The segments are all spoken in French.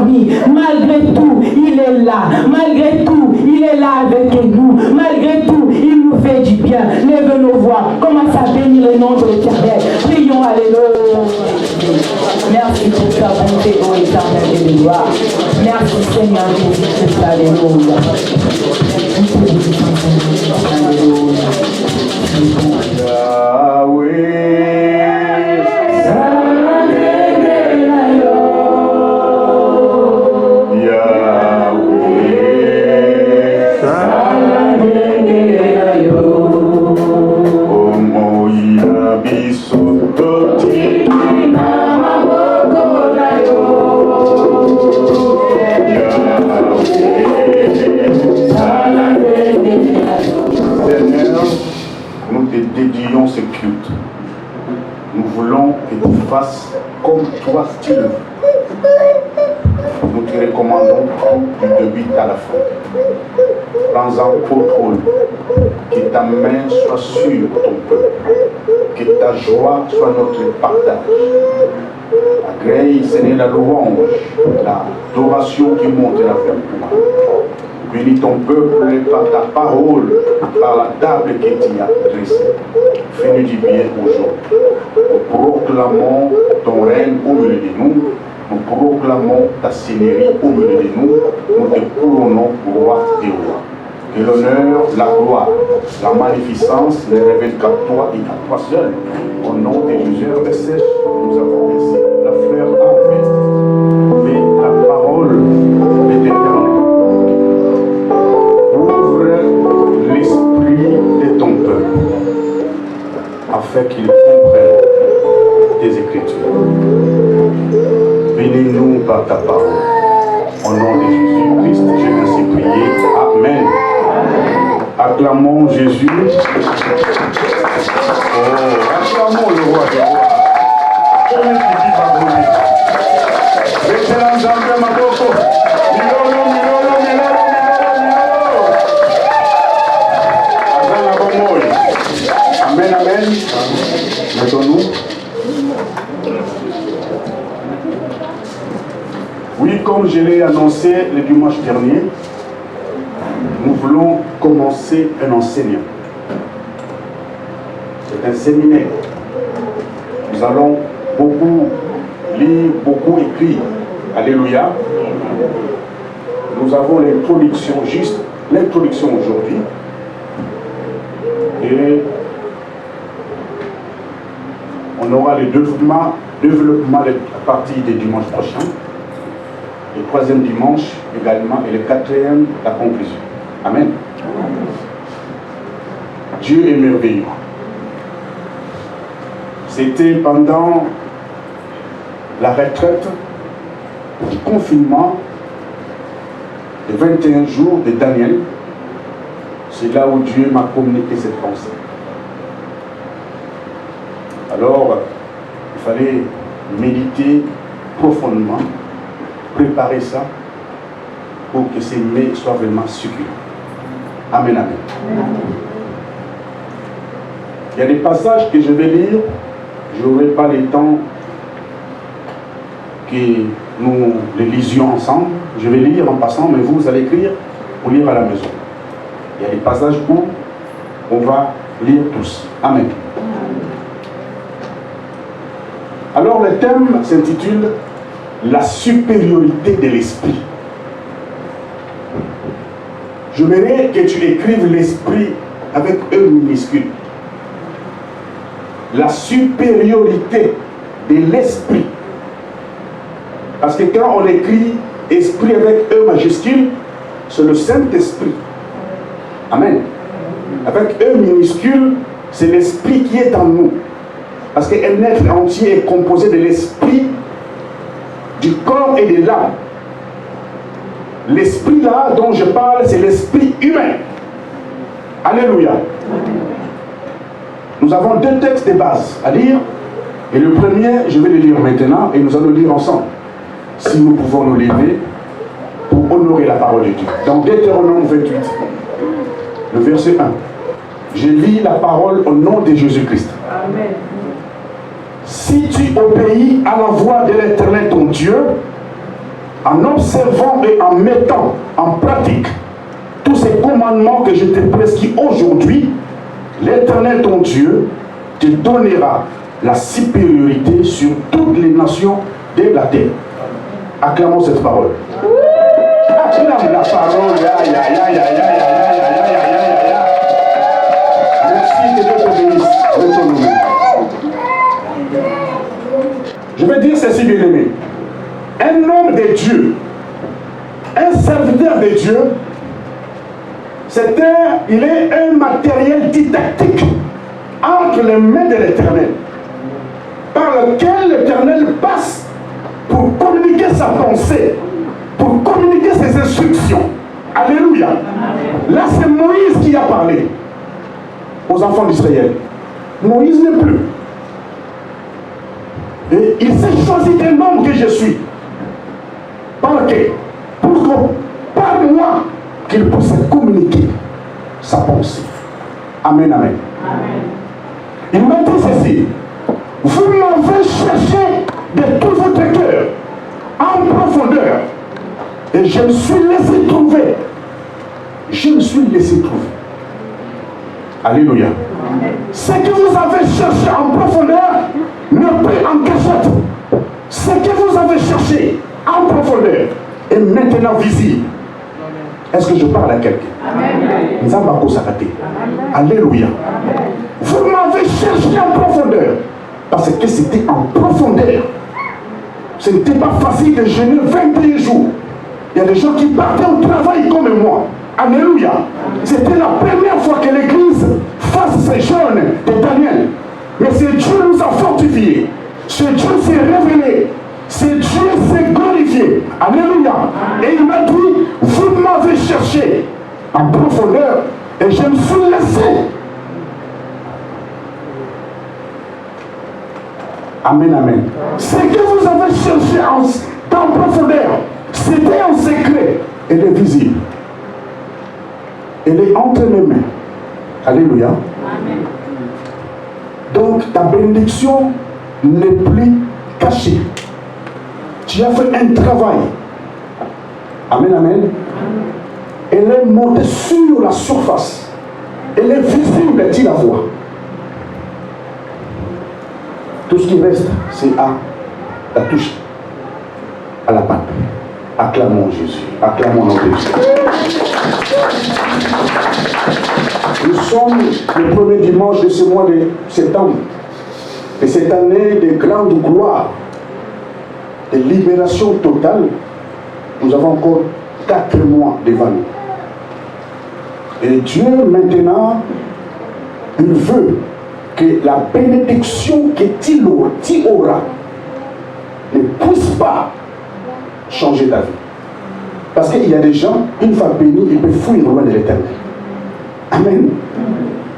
parmi. Malgré tout, il est là. Malgré tout, il est là avec nous. Malgré tout, il nous fait du bien. Lève nos voix. Commence à bénir le nom de l'Éternel. Prions, alléluia. Merci pour ta bonté, ô Éternel de gloire. Merci Seigneur Jésus-Christ, alléluia. Dédions ce culte. Nous voulons que tu fasses comme toi tu le veux. Nous te recommandons du début à la fin. Prends-en contrôle. Que ta main soit sur ton peuple. Que ta joie soit notre partage. Agrée, Seigneur, la louange, l'adoration qui monte la toi. Bénis ton peuple par ta parole, par la table que tu as dressée. Fais-nous du bien aujourd'hui. Nous proclamons ton règne au milieu de nous. Nous proclamons ta seigneurie au milieu de nous. Nous te couronnons roi des rois. Que l'honneur, la gloire, la magnificence ne révèlent qu'à toi et à toi seul. Au nom de Jésus, nous avons ainsi la fleur en paix. Mais la parole de l'Éternel. De ton peuple afin qu'ils comprennent tes écritures. Bénis-nous par ta parole. Au nom de Jésus-Christ, j'ai ainsi prié. Amen. Acclamons Jésus. Acclamons le roi des rois. Celui qui dit pardonner. Excellent Jean-Pierre Maboko. Amen, amen. Mettons-nous. Oui, comme je l'ai annoncé le dimanche dernier, nous voulons commencer un enseignement. C'est un séminaire. Nous allons beaucoup lire, beaucoup écrire. Alléluia. Nous avons l'introduction, juste l'introduction aujourd'hui. Et on aura le développement à partir du dimanche prochain. Le troisième dimanche également. Et le quatrième, la conclusion. Amen. Dieu est merveilleux. C'était pendant la retraite du confinement de 21 jours de Daniel. C'est là où Dieu m'a communiqué cette pensée. Alors, il fallait méditer profondément, préparer ça pour que ces mets soient vraiment succulents. Amen, amen. Il y a des passages que je vais lire, je n'aurai pas le temps que nous les lisions ensemble. Je vais lire en passant, mais vous allez écrire ou lire à la maison. Il y a des passages où on va lire tous. Amen. Alors le thème s'intitule « La supériorité de l'esprit ». Je voudrais que tu écrives l'esprit avec E minuscule. La supériorité de l'esprit. Parce que quand on écrit esprit avec E majuscule, c'est le Saint-Esprit. Amen. Avec E minuscule, c'est l'esprit qui est en nous. Parce qu'un être entier est composé de l'esprit, du corps et de l'âme. L'esprit là dont je parle, c'est l'esprit humain. Alléluia. Nous avons deux textes de base à lire. Et le premier, je vais le lire maintenant et nous allons le lire ensemble. Si nous pouvons nous lever pour honorer la parole de Dieu. Dans Deutéronome 28, le verset 1. Je lis la parole au nom de Jésus-Christ. Amen. Si tu obéis à la voix de l'Éternel ton Dieu, en observant et en mettant en pratique tous ces commandements que je t'ai prescrits aujourd'hui, l'Éternel ton Dieu te donnera la supériorité sur toutes les nations de la terre. Acclamons cette parole. Acclame la parole. Merci, que Dieu te bénisse de ton nom. Je vais dire ceci, bien aimé. Un homme de Dieu, un serviteur de Dieu, il est un matériel didactique entre les mains de l'Éternel, par lequel l'Éternel passe pour communiquer sa pensée, pour communiquer ses instructions. Alléluia. Là, c'est Moïse qui a parlé aux enfants d'Israël. Moïse n'est plus. Et il s'est choisi des noms que je suis. Par lequel? Pour que par moi, qu'il puisse communiquer sa pensée. Amen, amen. Il m'a dit ceci. Vous m'avez cherché de tout votre cœur, en profondeur. Et je me suis laissé trouver. Je me suis laissé trouver. Alléluia. Ce que vous avez cherché en profondeur, ne pris en cachette. Ce que vous avez cherché en profondeur est maintenant visible. Est-ce que je parle à quelqu'un? Alléluia. Vous m'avez cherché en profondeur. Parce que c'était en profondeur. Ce n'était pas facile de jeûner 21 jours. Il y a des gens qui partaient au travail comme moi. Alléluia. C'était la première fois que l'Église fasse ce jeûne de Daniel. Mais ce Dieu nous a fortifiés. Ce Dieu s'est révélé. Ce Dieu s'est glorifié. Alléluia. Et il m'a dit, vous m'avez cherché en profondeur et je me suis laissé. Amen, amen. Ce que vous avez cherché dans profondeur, c'était en secret. Elle est visible. Elle est entre mes mains. Alléluia. Amen. Donc ta bénédiction n'est plus cachée. Tu as fait un travail. Amen, amen. Elle est montée sur la surface. Elle est visible, tu la vois. Tout ce qui reste, c'est à la touche, à la patte. Acclamons Jésus. Acclamons notre Jésus. Nous sommes le premier dimanche de ce mois de septembre. Et cette année de grande gloire, de libération totale, nous avons encore 4 mois devant nous. Et Dieu maintenant, il veut que la bénédiction que tu auras ne puisse pas changer ta vie. Parce qu'il y a des gens, une fois bénis, ils peuvent fuir loin de l'Éternel. Amen.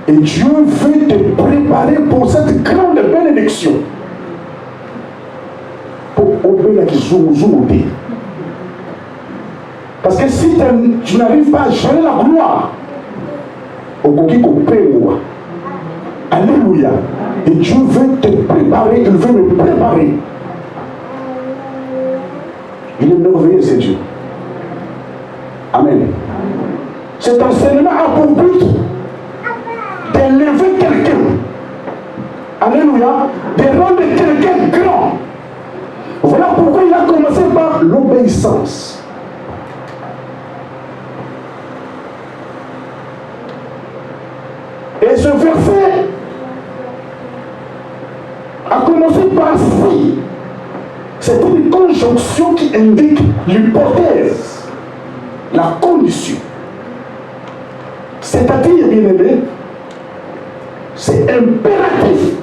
Et Dieu veut te préparer pour cette grande bénédiction. Pour obéir à Zoumouté. Parce que si tu n'arrives pas à gérer la gloire, au coquille qu'on paie moi. Alléluia. Et Dieu veut te préparer, il veut me préparer. Il est merveilleux, ce Dieu. Amen. Cet enseignement a pour but d'élever quelqu'un. Alléluia. De rendre quelqu'un grand. Voilà pourquoi il a commencé par l'obéissance. Et ce verset a commencé par si. C'est une conjonction qui indique l'hypothèse, la condition. C'est-à-dire, bien aimé, c'est impératif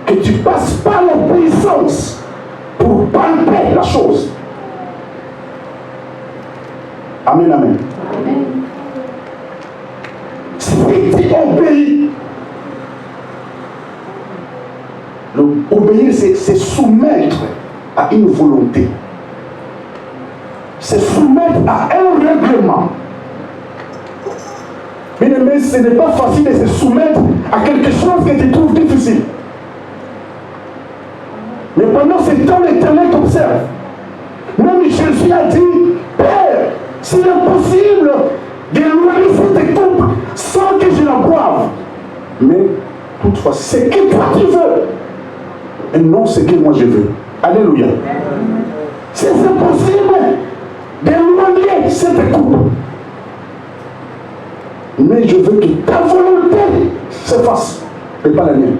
que tu passes par l'obéissance pour palper la chose. Amen, amen. Amen. Si tu obéis, obéir, c'est soumettre à une volonté. C'est soumettre à un règlement. Mais ce n'est pas facile de se soumettre à quelque chose que tu trouves difficile. Mais pendant ce temps, l'Éternel t'observe. S'il est possible d'éloigner cette coupe sans que je la boive. Mais toutefois, c'est que toi tu veux. Et non ce que moi je veux. Alléluia. Si c'est possible d'éloigner cette coupe. Mais je veux que ta volonté se fasse. Et pas la mienne.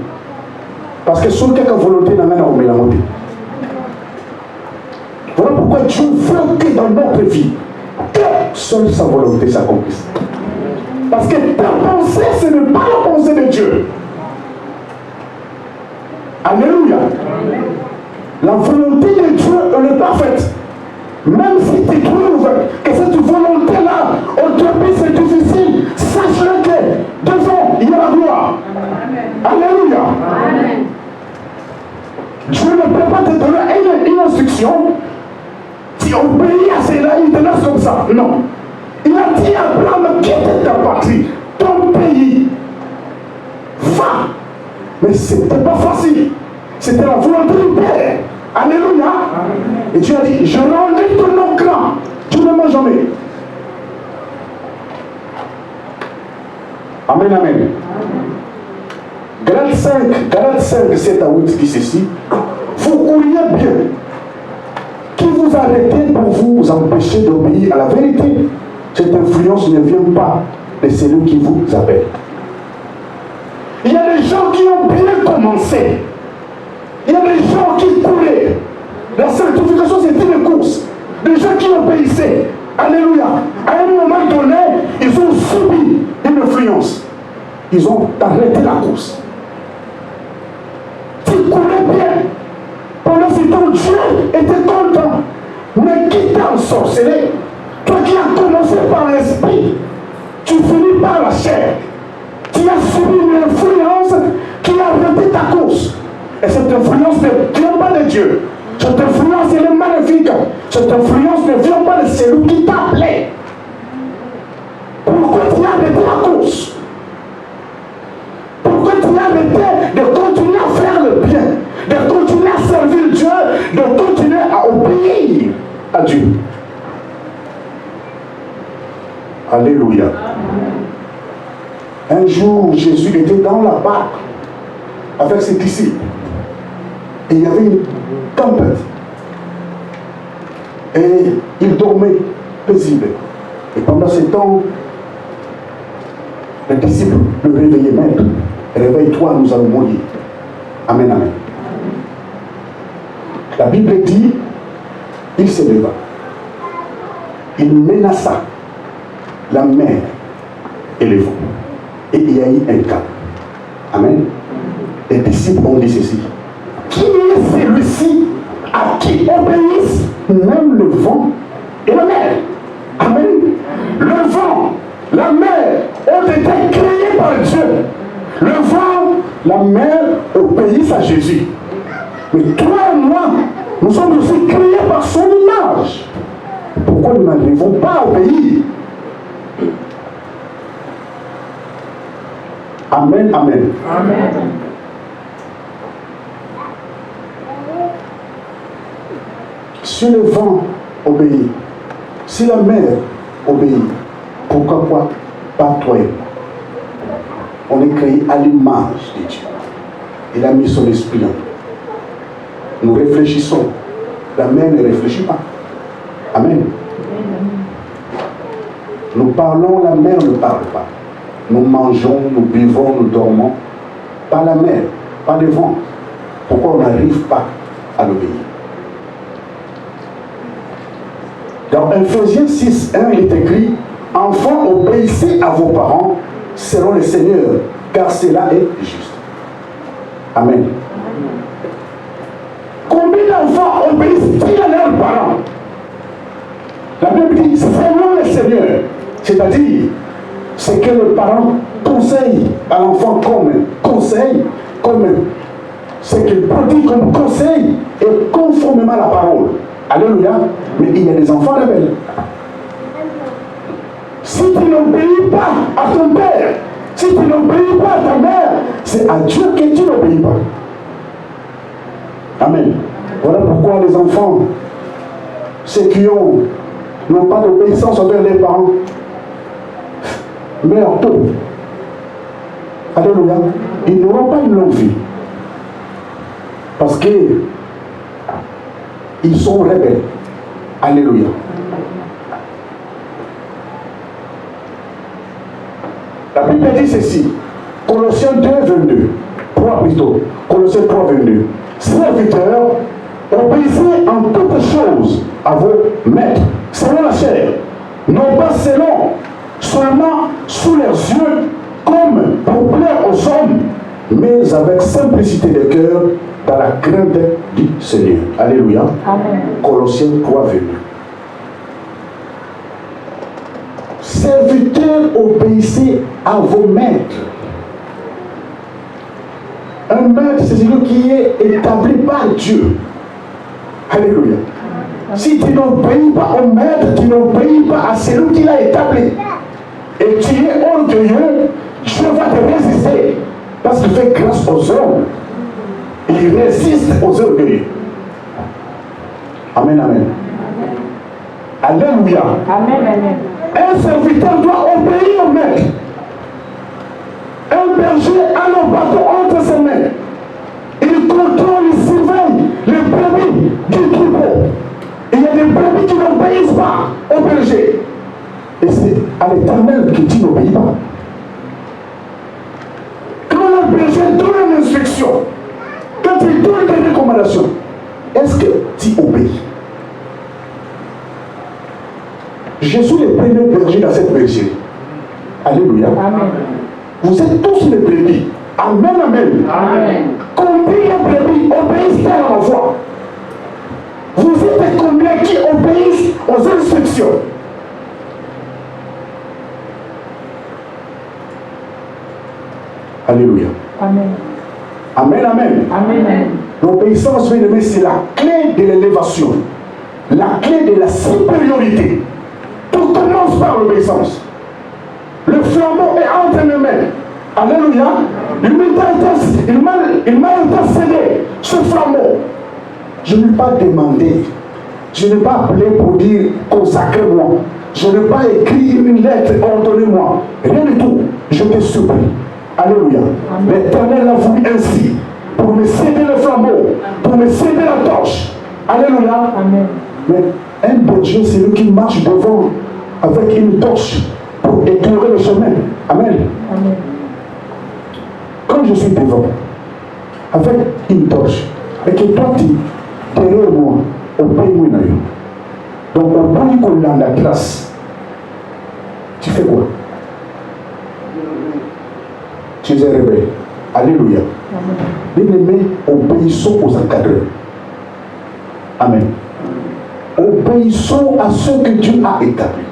Parce que sur quelques volonté n'a rien à la montée. Voilà pourquoi Dieu veut que dans notre vie, que seule sa volonté s'accomplisse. Parce que ta pensée, ce n'est pas la pensée de Dieu. Alléluia. La volonté de Dieu, elle est parfaite. Même si tu trouves que cette volonté-là, aujourd'hui c'est difficile, sache que devant, il y a la gloire. Alléluia. Amen. Dieu ne peut pas te donner une instruction. Si obéis à cela, il te laisse comme ça. Non. Il a dit à Abraham, quitte ta patrie, ton pays. Va. Mais ce n'était pas facile. C'était la volonté du Père. Alléluia. Et Dieu a dit, je rendrai ton nom grand. Tu ne m'as jamais. Amen, amen. Galates 5, 7 à 8 dit ceci. Vous courriez bien. Qui vous arrêtez pour vous empêcher d'obéir à la vérité? Cette influence ne vient pas de celui qui vous appelle. Il y a des gens qui ont bien commencé. Il y a des gens qui couraient. La sanctification, c'était une course. Des gens qui obéissaient. Alléluia. À un moment donné, ils ont subi une influence. Ils ont arrêté la course. Tu courais bien. Pendant ce temps, Dieu était content. Mais qui t'a ensorcelé? Toi qui as commencé par l'esprit, tu finis par la chair. Tu as subi une influence qui a arrêté ta course. Et cette influence ne vient pas de Dieu. Cette influence, elle est maléfique. Cette influence ne vient pas de celui qui t'a appelé. Pourquoi tu as arrêté la course? Pourquoi tu as arrêté de continuer à faire le bien, de continuer à servir Dieu, de continuer à obéir à Dieu? Alléluia. Un jour, Jésus était dans la barque avec ses disciples. Et il y avait une tempête. Et il dormait paisible. Et pendant ce temps, les disciples le réveillaient même. Réveille-toi, nous allons mourir. Amen, amen. La Bible dit, il se leva. Il menaça la mer et les vents. Et il y a eu un calme. Amen. Les disciples ont dit ceci. Qui est celui-ci à qui obéissent même le vent et la mer? Amen. Le vent, la mer ont été créés par Dieu. Le vent, la mer obéissent à Jésus. Mais toi et moi, nous sommes aussi créés par son image. Pourquoi nous n'arrivons pas à obéir? Amen, amen. Amen. Si le vent obéit, si la mer obéit, pourquoi pas toi et moi? On est créé à l'image de Dieu. Il a mis son esprit en nous. Nous réfléchissons. La mer ne réfléchit pas. Amen. Nous parlons, la mer ne parle pas. Nous mangeons, nous buvons, nous dormons. Pas la mer, pas le vent. Pourquoi on n'arrive pas à l'obéir? Dans Ephésiens 6, 1, il est écrit: enfants, obéissez à vos parents selon le Seigneur, car cela est juste. Amen. Combien d'enfants obéissent-ils à leurs parents? La Bible dit selon le Seigneur, c'est-à-dire ce que le parent conseille à l'enfant comme conseil, comme ce qu'il prodigue comme conseil et conformément à la parole. Alléluia. Mais il y a des enfants rebelles. Si tu n'obéis pas à ton père, si tu n'obéis pas à ta mère, c'est à Dieu que tu n'obéis pas. Amen. Voilà pourquoi les enfants, ceux qui ont n'ont pas d'obéissance envers les parents meurent tôt. Alléluia. Ils n'auront pas une longue vie. Parce qu'ils sont rebelles. Alléluia. La Bible dit ceci. Colossiens 2, 22. 3 plutôt. Colossiens 3, 22. Serviteurs, obéissez en toutes choses à vos maîtres, selon la chair, non pas seulement sous leurs yeux, comme pour plaire aux hommes, mais avec simplicité de cœur, dans la crainte du Seigneur. Alléluia. Amen. Colossiens 3, 22. Serviteurs, obéissez à vos maîtres. Un maître, c'est celui qui est établi par Dieu. Alléluia. Si tu n'obéis pas au maître, tu n'obéis pas à celui qui l'a établi. Et tu es orgueilleux, Dieu va te résister. Parce qu'il fait grâce aux hommes. Il résiste aux orgueilleux. Amen, amen. Alléluia. Amen, amen. Un serviteur doit obéir au maître. Un berger a le bâton entre ses mains. Il contrôle, il surveille les brebis du troupeau. Il y a des brebis qui n'obéissent pas au berger. Et c'est à l'Éternel que tu n'obéis pas. Quand le berger donne une instruction, quand il donne des recommandations, est-ce que tu obéis? Je suis le premier berger dans cette bergerie. Alléluia. Amen. Vous êtes tous les brebis. Amen, amen. Amen. Combien de brebis obéissent à ma voix? Vous êtes combien qui obéissent aux instructions? Alléluia. Amen. Amen, amen. Amen. L'obéissance, c'est la clé de l'élévation, la clé de la supériorité. Tout commence par l'obéissance. Le flambeau est entre mes mains. Alléluia. Il m'a intercédé ce flambeau. Je n'ai pas demandé. Je n'ai pas appelé pour dire consacrez-moi. Je n'ai pas écrit une lettre, ordonnez-moi. Rien du tout. Je te supplie. Alléluia. L'Éternel a voulu ainsi. Pour me céder le flambeau. Pour me céder la torche. Alléluia. Amen. Mais un berger, c'est lui qui marche devant avec une torche pour éclairer le chemin. Amen. Amen. Quand je suis devant, avec une torche, et que toi tu derrière moi, au pays où il y a eu. Donc au pays qu'on a la grâce, tu fais quoi? Tu es rebelle. Alléluia. Bien-aimés, obéissons aux encadreurs. Amen. Obéissons à ce que Dieu a établi.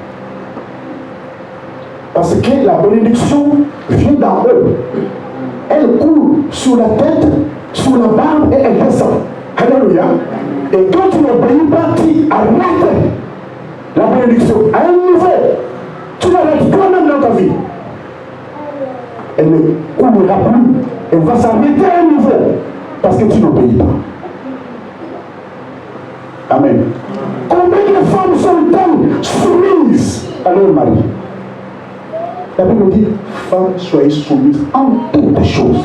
Parce que la bénédiction vient d'en haut. Elle coule sur la tête, sur la barbe et elle descend. Alléluia. Et quand tu n'obéis pas, tu arrêtes la bénédiction à un niveau. Tu l'arrêtes toi-même dans ta vie. Elle ne coulera plus. Elle va s'arrêter à un niveau. Parce que tu n'obéis pas. Amen. Combien de femmes sont-elles soumises à leur mari? La Bible dit, femmes, soyez soumises en toutes choses.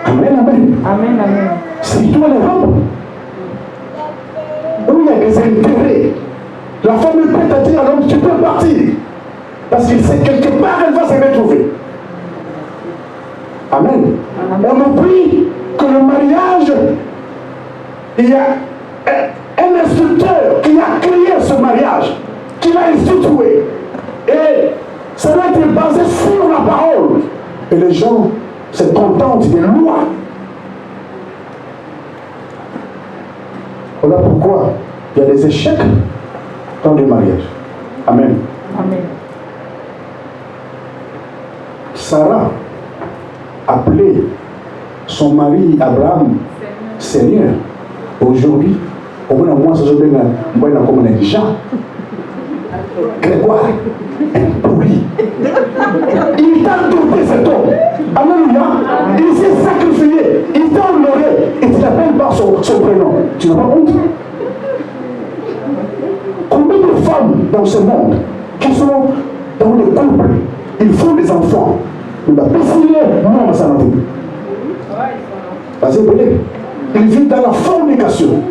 Amen, amen. Amen, amen. C'est toi les femmes. Où il y a des intérêts. La femme peut te dire à l'homme, tu peux partir. Parce qu'il sait quelque part, elle va se retrouver. Amen. On oublie que le mariage, il y a un instructeur qui a créé ce mariage, qui l'a institué. Et ça doit être basé sur la parole. Et les gens se contentent des lois. Voilà pourquoi il y a des échecs dans les mariages. Amen. Amen. Sarah appelait son mari Abraham Seigneur. Aujourd'hui, au bout d'un mois, ça se donne comme un Jean. Grégoire, un pourri. Il t'a doté cet homme. Alléluia. Il s'est sacrifié. Il t'a honoré. Et tu l'appelles par son prénom. Tu n'as pas honte? Combien dans ce monde, qui sont dans le couple, ils font des enfants. Il va péciller, non, ça n'a pas. Parce que il vit dans la fornication.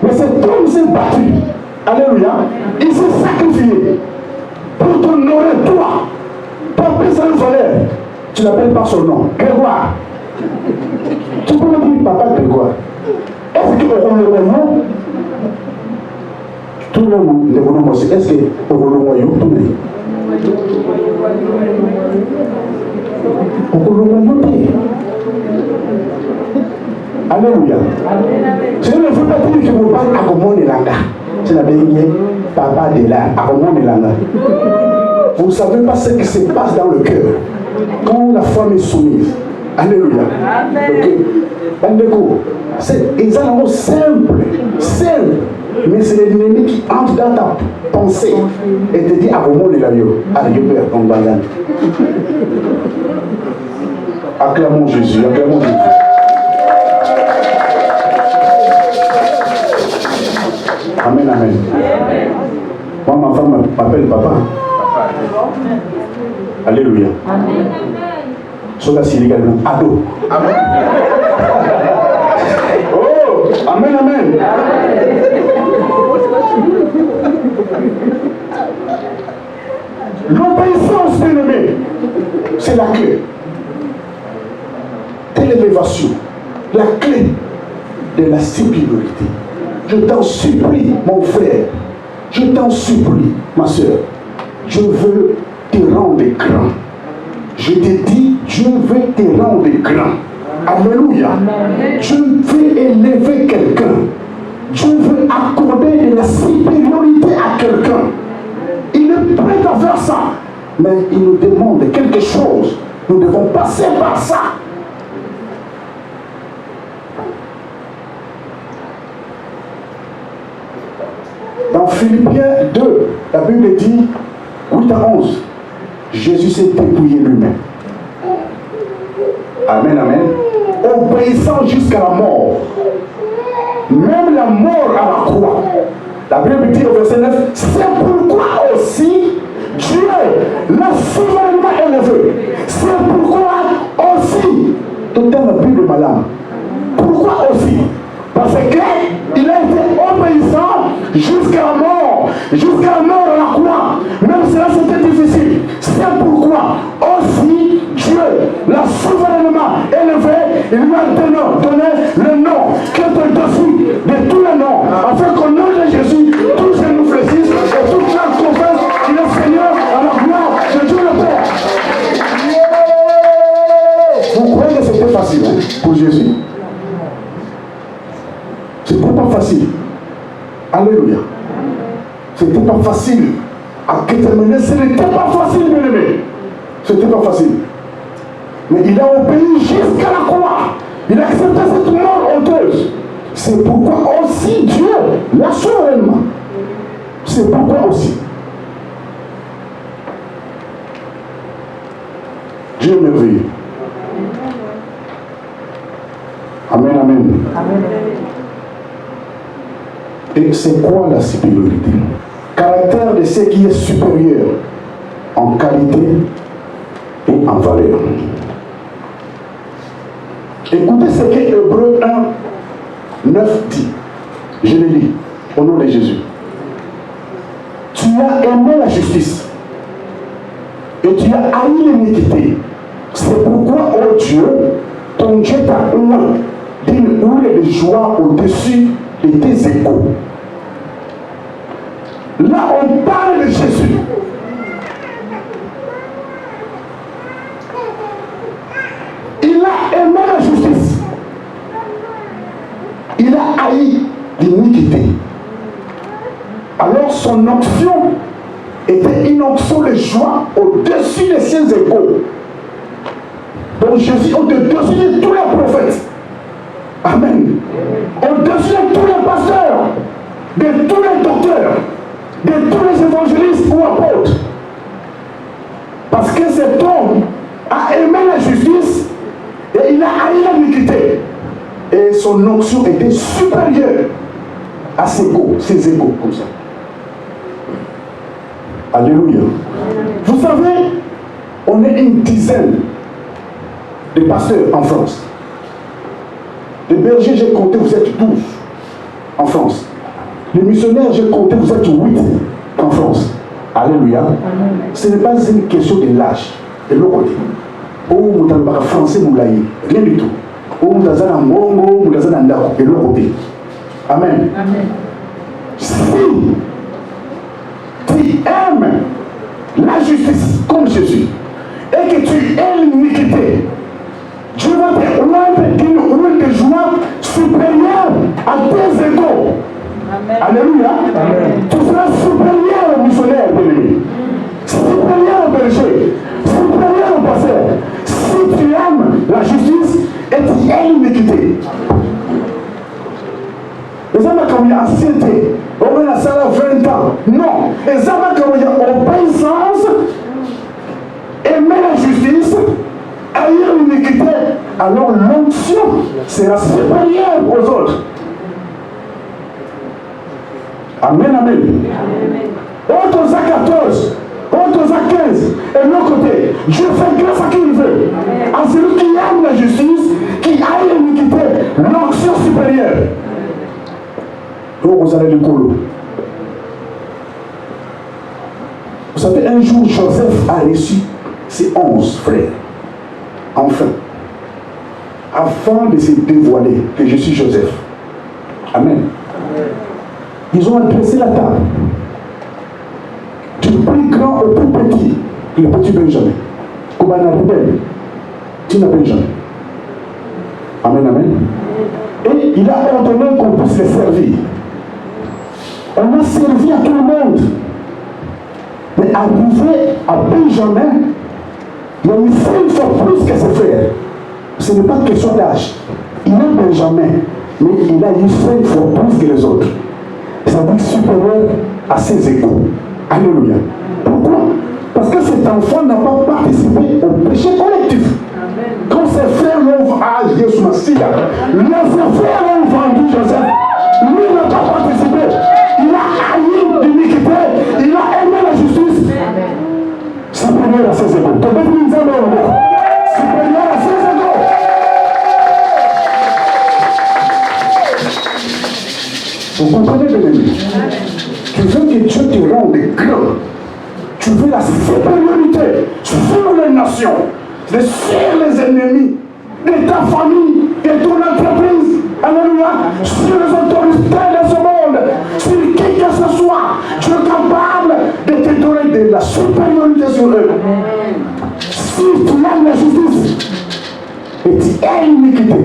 Mais cet homme s'est battu. Alléluia. Il s'est sacrifié pour t'honorer toi. Pour payer sa valeur. Tu l'appelles par son nom. Grégoire. Tu peux me dire papa Grégoire. Est-ce qu'on le nom? Tout le monde le nom aussi. Est-ce qu'on le noyau? Tout le monde. On le noyau. Alléluia. Je ne veux pas dire que vous parlez à comment on est là. C'est la bénie, papa de là, à comment on est là. Vous ne savez pas ce qui se passe dans le cœur quand la femme est soumise. Alléluia. C'est exactement simple, mais c'est l'ennemi qui entre dans ta pensée et te dit à comment on est là. Allez, je père, ton bagage. Acclamons Jésus, acclamons Jésus. Amen, amen. Moi, ma femme m'appelle papa. Alléluia. Amen. Sola également ado. Amen. Oh, amen, amen. L'obéissance, bien-aimé, c'est la clé. Telle élévation, la clé de la supériorité. Je t'en supplie, mon frère. Je t'en supplie, ma soeur. Je veux te rendre grand. Je te dis, je veux te rendre grand. Alléluia. Je veux élever quelqu'un. Je veux accorder de la supériorité à quelqu'un. Il est prêt à faire ça. Mais il nous demande quelque chose. Nous devons passer par ça. Dans Philippiens 2, la Bible dit, 8 à 11, Jésus s'est dépouillé lui-même. Amen, amen. Obéissant jusqu'à la mort. Même la mort à la croix. La Bible dit au verset 9, c'est pourquoi aussi Dieu l'a souverainement élevé. C'est pourquoi aussi, tout est la Bible malade. Pourquoi aussi? Parce qu'il a été obéissant jusqu'à la mort à la croix. Même si là c'était difficile. C'est pourquoi aussi Dieu l'a souverainement élevé. Il lui a donné le nom qui est au-dessus de tous les noms. Afin qu'au nom de Jésus, tous ces nous fléchissent et toute la confesse qu'il est Seigneur à la gloire de Dieu le Père. Vous croyez que c'était facile pour Jésus? C'était pas facile. Alléluia. C'était pas facile à déterminer. Ce n'était pas facile, bien aimé. C'était pas facile. Mais il a obéi jusqu'à la croix. Il a accepté cette mort honteuse. C'est pourquoi aussi Dieu l'a souverainement. C'est pourquoi aussi. Dieu est merveilleux. Amen, amen. Amen. Et c'est quoi la supériorité? Caractère de ce qui est supérieur en qualité et en valeur. Écoutez ce que Hébreux 1, 9 dit. Je le lis au nom de Jésus. Tu as aimé la justice et tu as haï l'iniquité. C'est pourquoi, oh Dieu, ton Dieu t'a oint d'une houle de joie au-dessus de tes égaux. Là, on parle de Jésus. Il a aimé la justice. Il a haï l'iniquité. Alors son onction était une onction de joie au-dessus de ses égaux. Donc Jésus est au-dessus de tous les prophètes. Amen. Au-dessus de tous les pasteurs, de tous les docteurs, de tous les évangélistes ou apôtres. Parce que cet homme a aimé la justice et il a haï l'iniquité. Et son onction était supérieure à ses égaux comme ça. Alléluia. Vous savez, on est une dizaine de pasteurs en France. Les bergers, j'ai compté, vous êtes 12 en France. Les missionnaires, j'ai compté, vous êtes 8 en France. Alléluia. Ce n'est pas une question de l'âge, de l'autre côté. Oh, vous êtes français, vous l'avez. Rien du tout. Oh, vous êtes en Mongo, vous êtes en Ndako, de l'autre côté. Amen. Si tu aimes la justice comme Jésus et que tu aimes l'iniquité, Dieu va te rendre d'une roue de joie supérieure à tes égaux. Alléluia. Tu seras supérieur au missionnaire, bien-aimé. Supérieur au berger. Supérieur au pasteur. Si tu aimes la justice et tu aimes l'iniquité. Les hommes qui ont ancienneté, on met la salle à 20 ans. Non. Les hommes qui ont obéissance, aimer la justice, haïr l'iniquité, alors l'onction sera supérieure aux autres. Amen, amen. Autres à 14, autres à 15, et de l'autre côté, Dieu fait grâce à qui il veut. À celui qui aime la justice, qui haït l'iniquité, l'onction supérieure. Donc vous allez le colo. Vous savez, un jour, Joseph a reçu ses 11 frères. Enfin, afin de se dévoiler que je suis Joseph. Amen. Ils ont adressé la table. Du plus grand au plus petit, le petit Benjamin. Comme un rebelle, tu n'as Benjamin. Amen, amen. Et il a ordonné qu'on puisse les servir. On a servi à tout le monde. Mais arrivé à Benjamin, il a eu 5 fois plus que ses frères. Ce n'est pas question d'âge. Il est Benjamin, mais il a eu 5 fois plus que les autres. C'est-à-dire supérieur à ses égaux. Alléluia. Pourquoi? Parce que cet enfant n'a pas participé au péché collectif. Quand ses frères l'ont vendu, ses frères l'ont vendu Joseph, lui n'a pas participé. Il a haï l'iniquité, il a aimé la justice. Supérieur à ses égaux. Supérieur à ses égaux. Vous comprenez, bien aimé? Tu veux que Dieu te rende grand. Tu veux la supériorité sur les nations, sur les ennemis, de ta famille, de ton entreprise. Alléluia. Sur les autorités de ce monde, sur qui que ce soit, tu es capable de te donner de la supériorité sur eux. Si tu aimes la justice et tu aimes l'iniquité,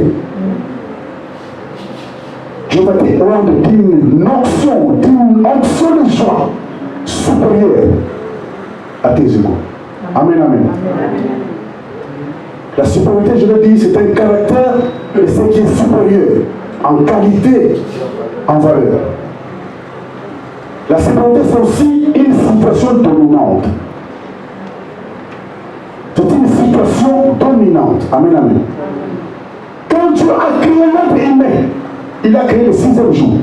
je vais te rendre d'une onction de joie supérieure à tes égaux. Amen, amen. La supériorité, je l'ai dit, c'est un caractère de ce qui est supérieur en qualité, en valeur. La supériorité, c'est aussi une situation dominante. C'est une situation dominante. Amen, amen. Quand Dieu a créé l'être humain, il a créé le 6e jour.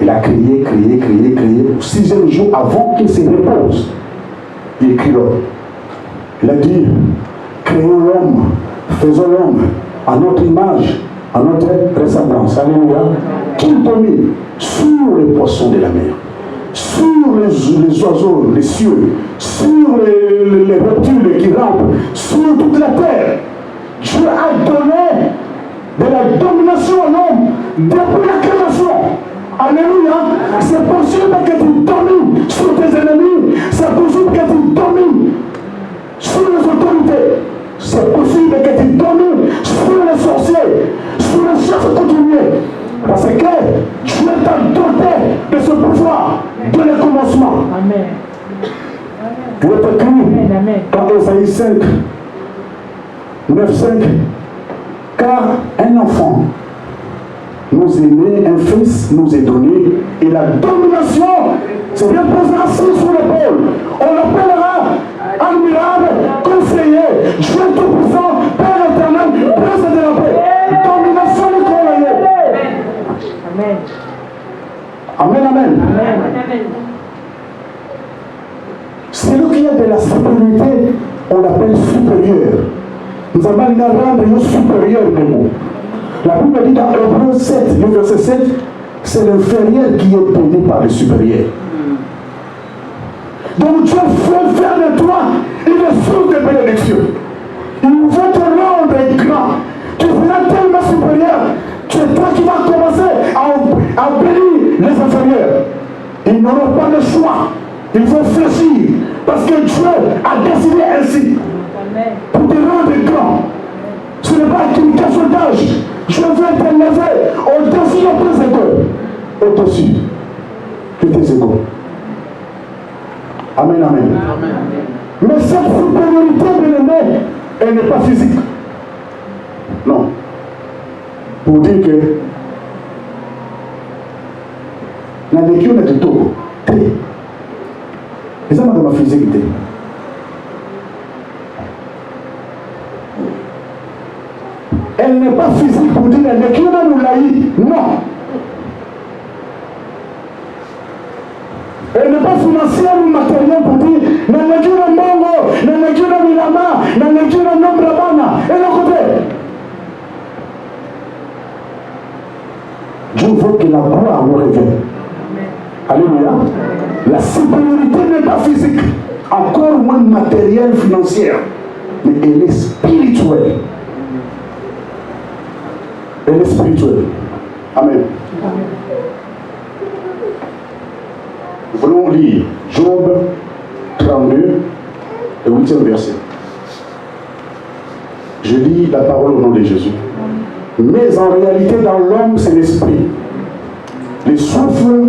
Il a créé au 6e jour avant qu'il se repose. Il écrit l'homme. Il a dit, créons l'homme, faisons l'homme à notre image, à notre ressemblance. Alléluia. Qu'il domine sur les poissons de la mer, sur les oiseaux, les cieux, sur les reptiles qui rampent, sur toute la terre. Dieu a donné de la domination à l'homme depuis la création. Alléluia. C'est possible que tu domines sur tes ennemis. C'est possible que tu domines sur les autorités. C'est possible que tu domines sur les sorciers, sur les chefs coutumiers. Parce que Dieu t'a doté de ce pouvoir dès le commencement. Amen. Il est écrit dans Ésaïe 5, 9, 5, car un enfant nous est né, un fils nous est donné, et la domination se reposera sur l'épaule. On l'appellera admirable, conseiller, Dieu tout-puissant, Père éternel, prince de la paix. Domination du trône. Amen. Amen, amen. Celui qui a de la supériorité, on l'appelle supérieur. Nous allons rendre supérieur de nous. La Bible dit dans Hébreux 7, le verset 7, c'est l'inférieur qui est béni par le supérieur. Donc Dieu veut faire de toi une source de bénédiction. Il veut te rendre grand. Tu seras tellement supérieur. C'est toi qui vas commencer à bénir les inférieurs. Ils n'auront pas le choix. Il faut fléchir. Parce que Dieu a décidé ainsi. Pour te rendre grand. Ce n'est pas qu'une question d'âge. Je veux t'élever au-dessus de tes égaux. Au-dessus de tes égaux. Amen, amen. Mais cette supériorité, bien-aimée, elle n'est pas physique. Non. Pour dire que la lecture n'est de tout. Et ça m'a dans ma physique. Elle n'est pas physique pour dire la lecture de Moulaï. Non. Elle n'est pas financière ou matérielle pour dire la lecture de Mongo, la lecture de Milama, la lecture de Nombrabana. Et le côté. Dieu veut que la gloire nous revienne. Alléluia. La supériorité n'est pas physique, encore moins matérielle, financière, mais elle est spirituelle. Elle est spirituelle. Amen. Nous voulons lire Job 32, le 8e verset. Je lis la parole au nom de Jésus. Mais en réalité, dans l'homme, c'est l'esprit, le souffle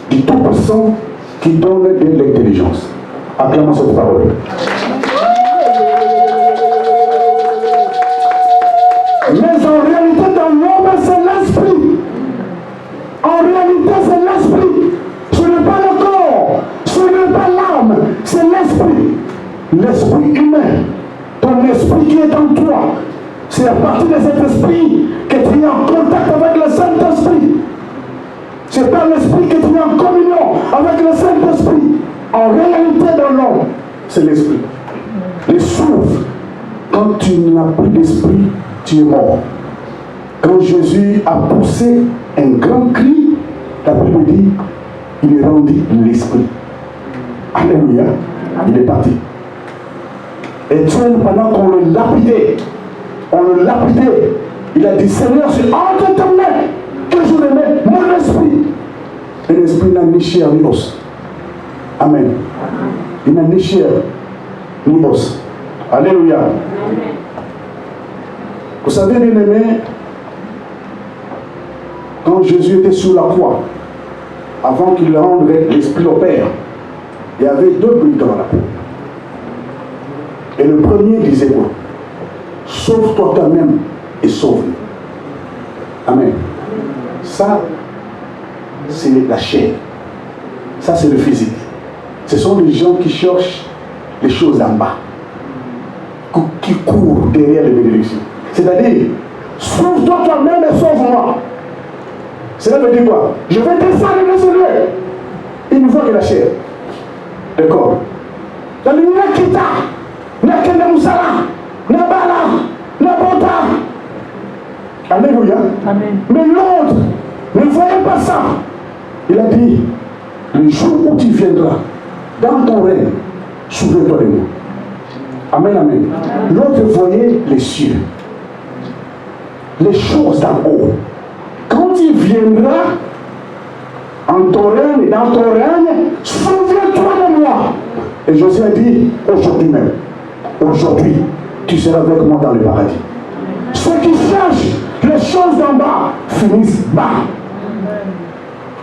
du Tout-Puissant qui donne de l'intelligence. Acclamons cette parole. Mais en réalité, dans l'homme, c'est l'esprit. En réalité, c'est l'esprit. Ce n'est pas le corps, ce n'est pas l'âme, c'est l'esprit. L'esprit humain, ton esprit qui est en toi. C'est à partir de cet esprit que tu es en contact avec le Saint-Esprit. C'est par l'esprit que tu es en communion avec le Saint-Esprit. En réalité, dans l'homme, c'est l'esprit. Le souffle, quand tu n'as plus d'esprit, tu es mort. Quand Jésus a poussé un grand cri, la Bible dit, il est rendu l'esprit. Alléluia. Il est parti. Étienne, pendant qu'on le lapidait, il a dit, Seigneur, c'est entre tes mains que je le mets, mon esprit. Et l'esprit n'a ni chair ni os. Amen. Il n'a ni chair ni os. Alléluia. Vous savez, bien aimé, quand Jésus était sur la croix, avant qu'il rende l'esprit au Père, il y avait deux brigands là. Et le premier disait quoi? Sauve-toi toi-même et sauve-nous. Amen. Ça, c'est la chair. Ça, c'est le physique. Ce sont les gens qui cherchent les choses d'en bas, qui courent derrière les bénédictions. C'est-à-dire, sauve-toi toi-même et sauve-moi. Cela veut dire quoi? Je vais descendre le Seigneur. Il ne voit que la chair. D'accord? La lumière qui t'a, n'a qu'un Moussala, n'a bala, n'a bota. Alléluia. Amen. Mais l'autre, ne voyez pas ça. Il a dit, le jour où tu viendras dans ton règne, souviens-toi de moi. Amen, amen. L'autre voyait les cieux, les choses d'en haut. Quand il viendra en ton règne et dans ton règne, souviens-toi de moi. Et Josué a dit, aujourd'hui même, aujourd'hui, tu seras avec moi dans le paradis. Ceux qui cherchent les choses d'en bas finissent bas.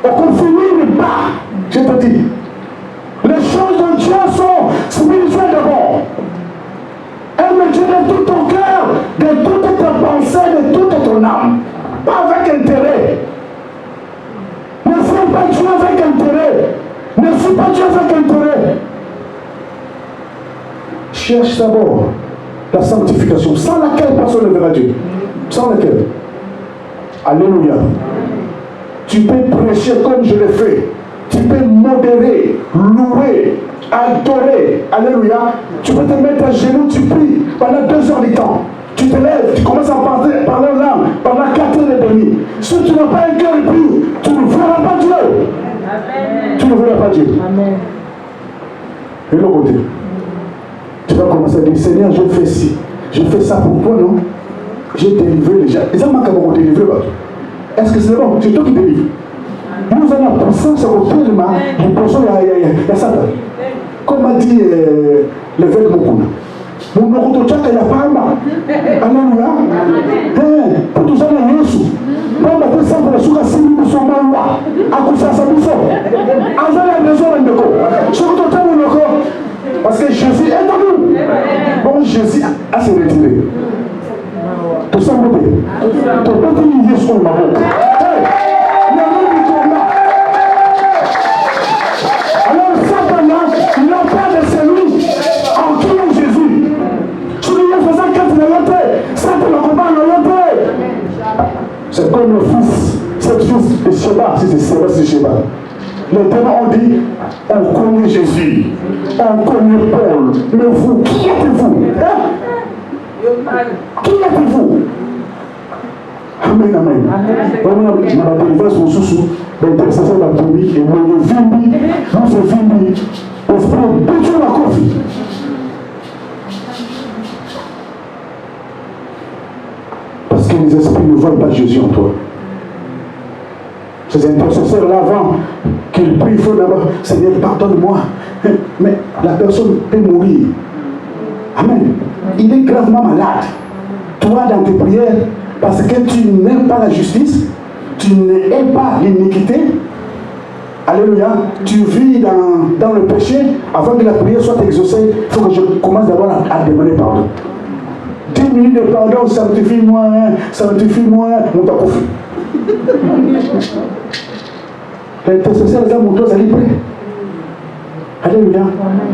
On finit bas, je te dis. Les choses de Dieu sont spirituelles d'abord. Aime Dieu de tout ton cœur, de toute ta pensée, de toute ton âme. Pas avec intérêt. Ne fais pas Dieu avec intérêt. Ne suis pas Dieu avec intérêt. Cherche d'abord la sanctification, sans laquelle personne ne verra Dieu. Sans laquelle. Alléluia. Tu peux prêcher comme je l'ai fait. Tu peux modérer, louer, adorer. Alléluia. Tu peux te mettre à genoux, tu pries pendant 2 heures du temps. Tu te lèves, tu commences à parler en langue pendant 4 heures et demie. Si tu n'as pas un cœur pur, tu ne verras pas Dieu. Amen. Tu ne verras pas Dieu. Amen. Et l'autre côté, tu vas commencer à dire, Seigneur, je fais ci, je fais ça pour toi, non? J'ai délivré les gens. Les gens m'ont délivré. Est-ce que c'est bon? C'est toi qui délivre. Nous avons pensé, c'est au tellement, les poissons, il y a ça. Comme a dit l'évêque Mokuna. Mon nom tchaka ya pamba. Alléluia. Pour tous les Yesu. Pamba te ça pour la souka simi pour son mawa. Akusa sa buso. Azala besoin de ko. Surtout tant mon ko. Parce que Jésus est en nous. Bon Jésus a se retiré. Tout ça vous dit. Tout petit Yesu au mabo. Alors simplement, l'enfant de celui en qui est Jésus. C'est comme le fils, c'est fils de Sheba, si c'est Sébastien de Sheba. Les démons ont dit, on connaît Jésus, on connaît Paul, mais vous, qui êtes-vous? Qui êtes-vous? Amen, amen. Je vais délivrer son sous-sous, l'intercession de la Bible, et moi, je vimbi, nous se vimbi, esprit de Dieu la confie. Parce que les esprits ne voient pas Jésus en toi. Ces intercesseurs-là, avant qu'ils prient, il faut d'abord, Seigneur, pardonne-moi. Mais la personne peut mourir. Amen. Il est gravement malade. Toi, dans tes prières, parce que tu n'aimes pas la justice, tu n'aimes pas l'iniquité. Alléluia. Tu vis dans le péché. Avant que la prière soit exaucée, il faut que je commence d'abord à demander pardon. 10 minutes de pardon, sanctifie-moi, mon takofi. L'intercesseur, les hommes, vous allez prier. Alléluia.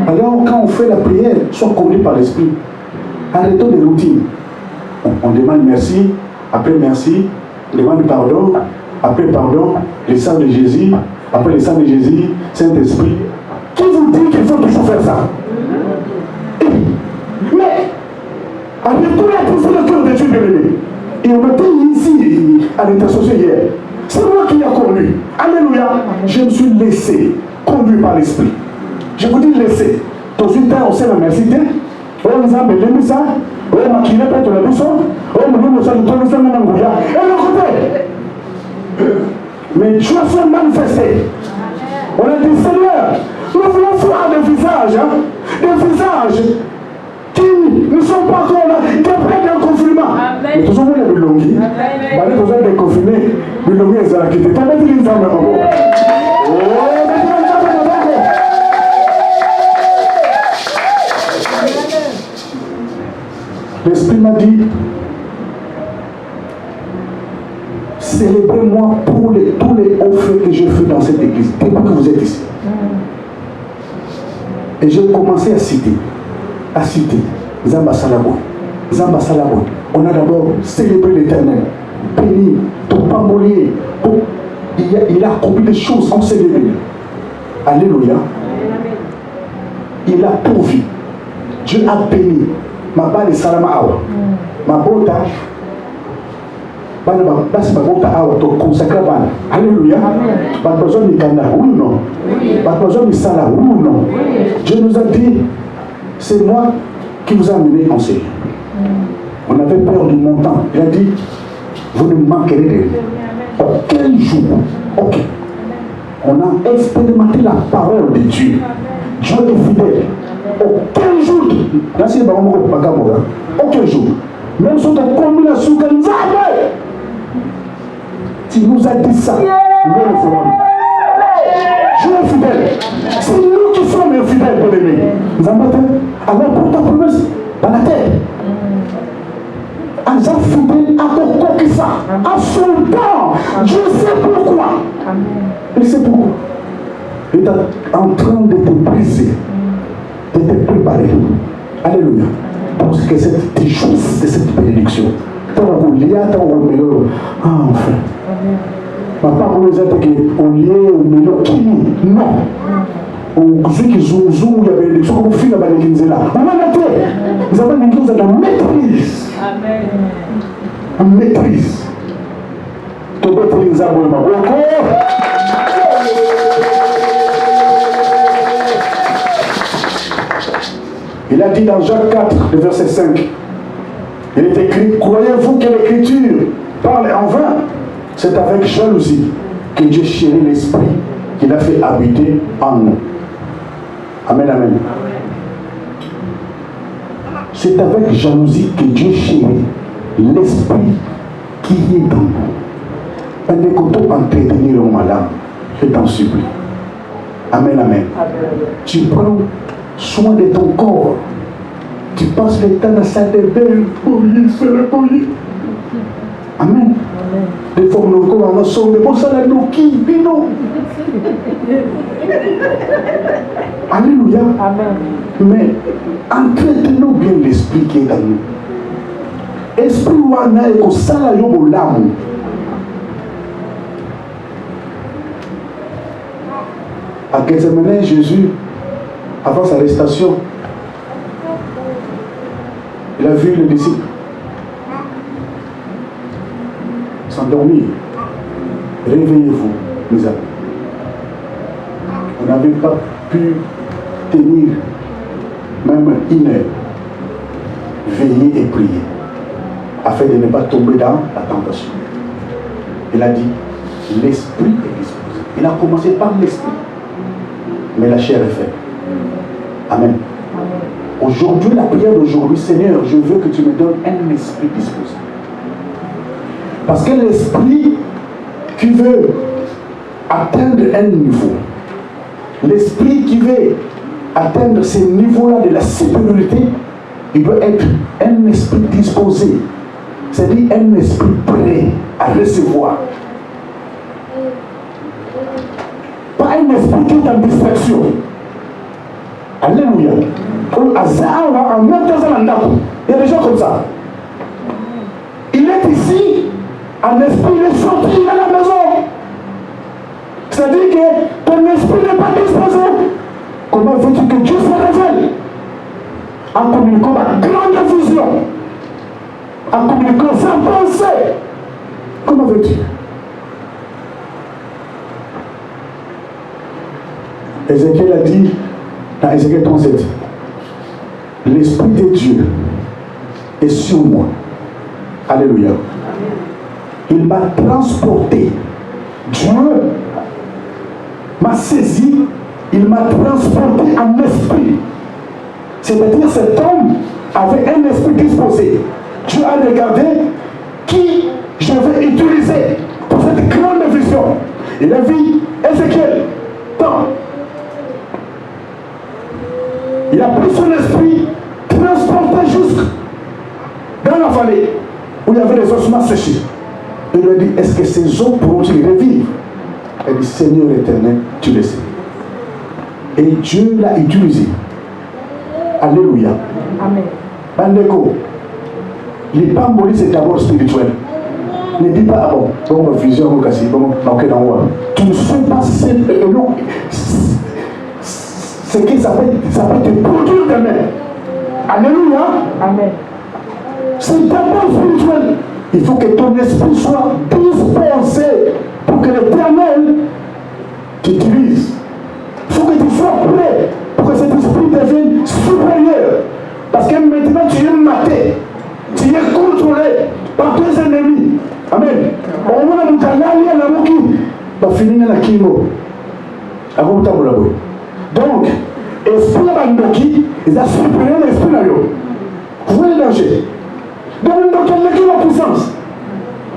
Alors, quand on fait la prière, sois conduit par l'esprit. Arrêtons les routines. On demande merci, après merci, on demande pardon, après pardon, le sang de Jésus, après le sang de Jésus, Saint-Esprit. Qui vous dit qu'il faut toujours faire ça? Mais, avec tout le pouvoir de cœur de Dieu bien-aimé, et on m'a dit ici, à l'intercession hier, c'est moi qui l'ai conduit. Alléluia. Je me suis laissé conduire par l'esprit. Je vous dis laisser. Tout de suite, on sait la merci. On nous a mis ça. On m'a quitté pour la boussole. On m'a dit ça, tout le monde a mis ça. Et le côté. Mais Dieu s'est manifesté. On a dit, Seigneur, nous voulons voir des visages. Des visages qui ne sont pas encore là, qui prennent un confinement. Mais toujours, on est de longues. On a besoin de confiner. De longues, ils ont quitté. T'as pas dit les hommes là-bas. L'Esprit m'a dit, célébrez-moi pour tous les offres que je fais dans cette église, depuis que vous êtes ici. Et j'ai commencé à citer. Zamba Salabo. On a d'abord célébré l'Éternel, béni, ton pambolier. Il a accompli des choses en célébré. Alléluia. Il a pourvu. Dieu a béni. Ma belle salama awa. Ma bota. Basi ma bota awa to consacrer ban. Alléluia. Pas besoin de cana. Oui ou non? Pas besoin de sala. Oui ou non? Dieu nous a dit, c'est moi qui vous a amené en Seigneur. On avait peur du montant. Il a dit, vous ne manquerez de rien. Aucun jour. Ok. On a expérimenté la parole de Dieu. Dieu est fidèle. Aucun jour, là c'est aucun jour, même si on a commis la souka, tu nous as dit ça, nous le ferons. Dieu est fidèle. C'est nous qui sommes infidèles pour l'aimer. Alors pour ta promesse, dans la terre, un gens fidèle à ton qui ça, à son temps, Dieu sait pourquoi. Il sait pourquoi. Il est en train de te briser. De te préparer. Alléluia. Parce que cette jouisse de cette bénédiction. Enfin. Ma parole est que au lieu au milieu Kini. Non. Ceux qui jouent, il y a des choses comme Fina Balekinzela. On a noté. Nous avons une chose de maîtrise. Amen. Une maîtrise. Tu peux te dire encore. Il a dit dans Jacques 4, le verset 5, il est écrit, croyez-vous que l'écriture parle en vain? C'est avec jalousie que Dieu chérit l'esprit qu'il a fait habiter en nous. Amen, amen. C'est avec jalousie que Dieu chérit l'esprit qui est dans nous. Pendant que tu entretenir le malade, je t'en supplie. Amen, amen. Tu prends soin de ton corps. Tu passes le temps dans la salle de bain pour y faire bouillir. Amen. Des fois, nous sommes des bons salaires, nous qui vivons. Alléluia. Amen. Mais entretenons bien l'esprit qui est dans nous. Esprit ou wana et que ça la yobo l'âme. À Gethsemane, Jésus, avant sa arrestation, il a vu les disciples s'endormir. Réveillez-vous, mes amis. On n'avait pas pu tenir même une heure. Veiller et prier, afin de ne pas tomber dans la tentation. Il a dit, l'esprit est disposé. Il a commencé par l'esprit, mais la chair est faible. Amen. Aujourd'hui, la prière d'aujourd'hui, Seigneur, je veux que tu me donnes un esprit disposé. Parce que l'esprit qui veut atteindre un niveau, l'esprit qui veut atteindre ce niveau-là de la supériorité, il doit être un esprit disposé. C'est-à-dire un esprit prêt à recevoir. Pas un esprit qui est en distraction. Alléluia. Il y a des gens comme ça. Il est ici, un esprit, il est sorti de la maison. C'est-à-dire que ton esprit n'est pas disposé. Comment veux-tu que Dieu se révèle? En communiquant la grande vision, en communiquant sa pensée. Comment veux-tu? Ézéchiel a dit dans Ézéchiel 37, l'Esprit de Dieu est sur moi. Alléluia. Il m'a transporté. Dieu m'a saisi. Il m'a transporté en esprit. C'est-à-dire cet homme avait un esprit disposé. Dieu a regardé qui je vais utiliser pour cette grande vision. Il a vu Ézéchiel. Tant. Il a pris son esprit, transporté jusque dans la vallée où il y avait des ossements séchés. Il lui a dit, est-ce que ces eaux pourront-ils revivre? Il dit, Seigneur éternel, tu le sais. Et Dieu l'a utilisé. Alléluia. Amen. Bandeko, les pambolis c'est d'abord spirituel. Ne dis pas, ah bon, ma vision, bon, tu ne sais pas ce que ça peut te produire demain. Alléluia. Amen. C'est d'abord spirituel. Il faut que ton esprit soit disposé pour que l'Éternel t'utilise. Il faut que tu sois prêt pour que cet esprit devienne supérieur. Parce que maintenant tu es maté, tu es contrôlé par tes ennemis. Amen. On va nous caler à la moki. Va finir la kimo. Donc, esprit à Bandoki, ils ont supprimé l'esprit là. Vous voyez le danger. Donc, il y a la puissance.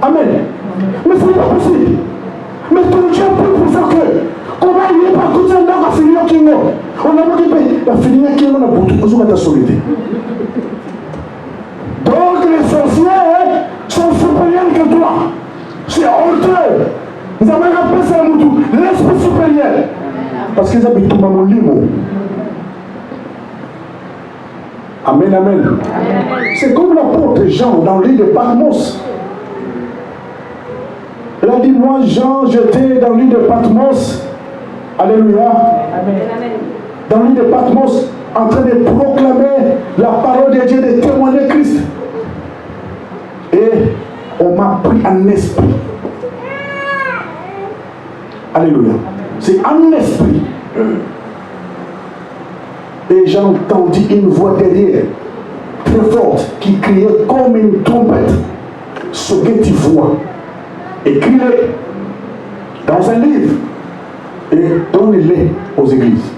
Amen. Mais ce n'est pas possible. Mais ton Dieu est plus puissant que. Comment il est pas tout ça dans la finir Kingo? On a beaucoup de la finir Kingo, on a beaucoup de solidité. Donc, les sorciers sont supérieurs que toi. C'est honteux. Ils avaient rappelé ça à Moutou, l'esprit supérieur. Parce qu'ils habitent tout dans mon limo. Amen, amen. C'est comme l'apôtre Jean dans l'île de Patmos. Il a dit, moi Jean, j'étais dans l'île de Patmos Alléluia. Amen. Dans l'île de Patmos, en train de proclamer la parole de Dieu, de témoigner Christ. Et on m'a pris en esprit. Alléluia. C'est en esprit. Et j'ai entendu une voix derrière, très forte, qui criait comme une trompette. Ce que tu vois, écris-le dans un livre et donne-le aux églises.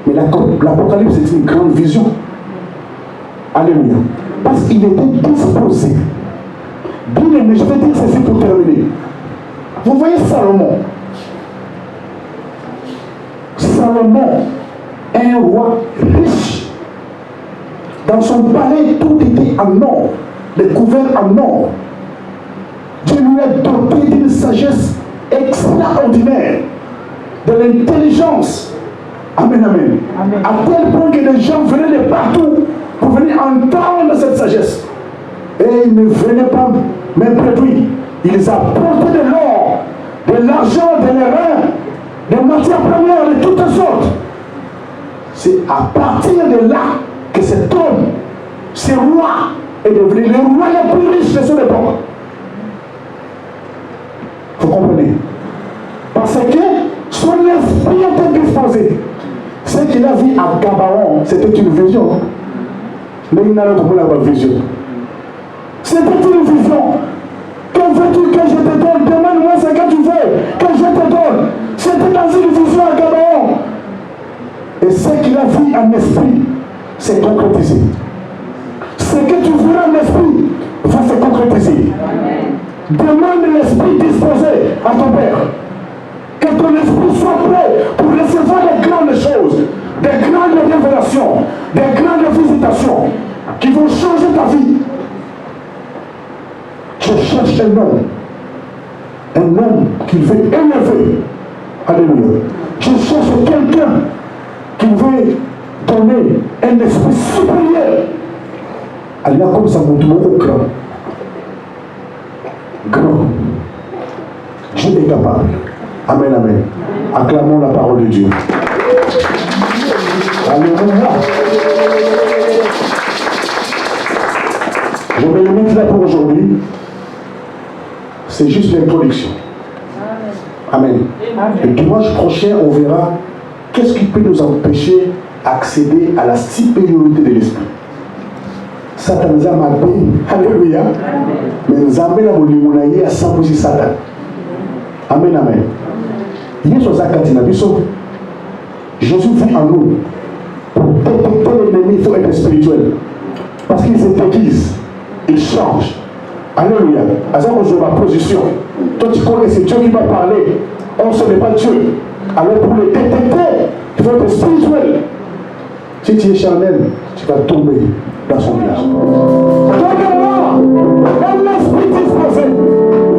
Mais l'Apocalypse, c'est une grande vision. Alléluia. Parce qu'il était disposé. Bien aimé, je vais dire ceci pour terminer. Vous voyez Salomon. Salomon, un roi riche. Dans son palais, tout était en or, découvert en or. Dieu lui a doté d'une sagesse extraordinaire, de l'intelligence. Amen, amen. Amen. À tel point que les gens venaient de partout pour venir entendre cette sagesse. Et ils ne venaient pas même près de lui. Ils apportaient de l'or, de l'argent, de l'airain, des matières premières de toutes sortes. C'est à partir de là que cet homme, ce roi, est devenu le roi le plus riche de son époque. Vous comprenez? Parce que son esprit était disposé. Ce qu'il a vu à Gabaon, c'était une vision. Mais il n'a pas de vision. C'était une vision. Que veux-tu que je te donne? Demande-moi ce que tu veux, que je te donne. C'était dans une vision à Gabaon. Et ce qu'il a vu en esprit, c'est concrétisé. Ce que tu verras en esprit va se concrétiser. Demande l'esprit disposé à ton Père. Que ton esprit soit prêt pour recevoir les grandes choses, des grandes révélations, des grandes visitations qui vont changer ta vie. Je cherche un homme qui veut élever. Alléluia. Je cherche quelqu'un qui veut donner un esprit supérieur. Allah comme ça montre mon grand. Grand. Dieu est capable. Amen, amen. Acclamons la parole de Dieu. Alléluia. Je me limite là pour aujourd'hui. C'est juste l'introduction. Amen. Et dimanche prochain, on verra qu'est-ce qui peut nous empêcher d'accéder à la supériorité de l'esprit. Satan nous a mappé. Alléluia. Mais nous avons à 100% Satan. Amen, amen. Jésus vit en nous. Pour détecter l'ennemi, il faut être spirituel. Parce qu'il se déguise, il change. Alléluia. À ça, on joue ma position. Toi, tu connais, c'est Dieu qui va parler. On ce n'est pas Dieu. Alors, pour le détecter, il faut être spirituel. Si tu es charnel, tu vas tomber dans son piège. Donnez-moi un esprit disposé,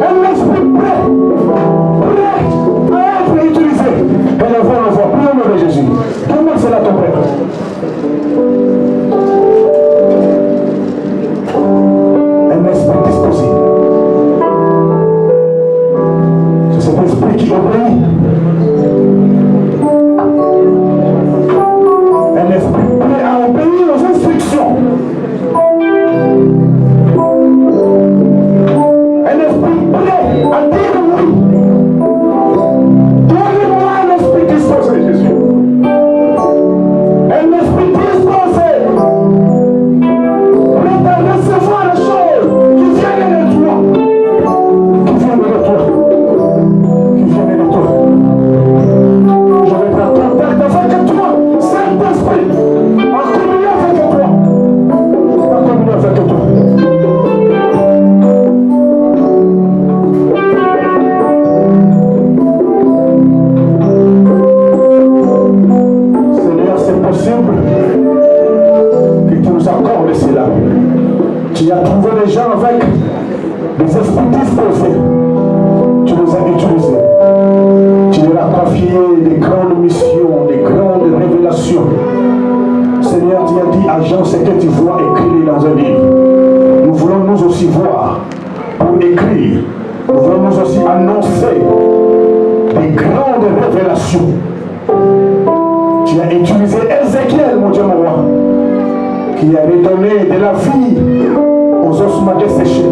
un esprit prêt à être utilisé. Et la voix, prions au nom de Jésus. Donne-moi cela, ton Père. Un esprit disposé. C'est cet esprit qui obéit. Un esprit prêt à obéir aux instructions. Un esprit prêt à dire oui. Donnez-moi un esprit disposé, Jésus. Un esprit disposé. Prêt à recevoir les choses qui viennent de toi. Qui viennent de toi. Qui viennent de toi. Je vais faire contact avec toi. Saint-Esprit. En communion avec toi. En communion avec toi. Seigneur, c'est possible que tu nous accordes cela. Tu as trouvé les gens avec des esprits disposés. Tu nous as utilisés. Tu leur as confié des grandes missions, des grandes révélations. Seigneur, tu as dit à Jean ce que tu vois écrit dans un livre. Nous voulons nous aussi voir pour écrire. Nous voulons nous aussi annoncer des grandes révélations Tu as utilisé Ézéchiel, mon Dieu, mon roi, qui a redonné de la vie aux ossements desséchés.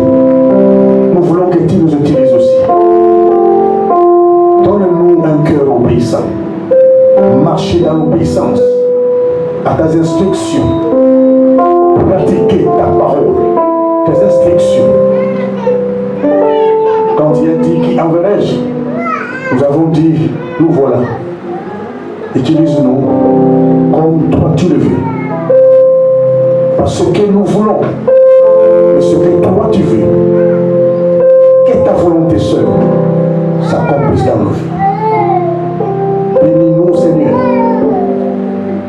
Nous voulons que tu nous utilises aussi. Donne-nous un cœur obéissant. Marcher dans l'obéissance à tes instructions. Pratiquer ta parole, tes instructions. Quand il a dit qui enverrai-je, nous avons dit, nous voilà. Utilise-nous comme toi tu le veux. Parce que nous voulons, et ce que toi tu veux, que ta volonté seule s'accomplisse dans nos vies. Bénis-nous, Seigneur.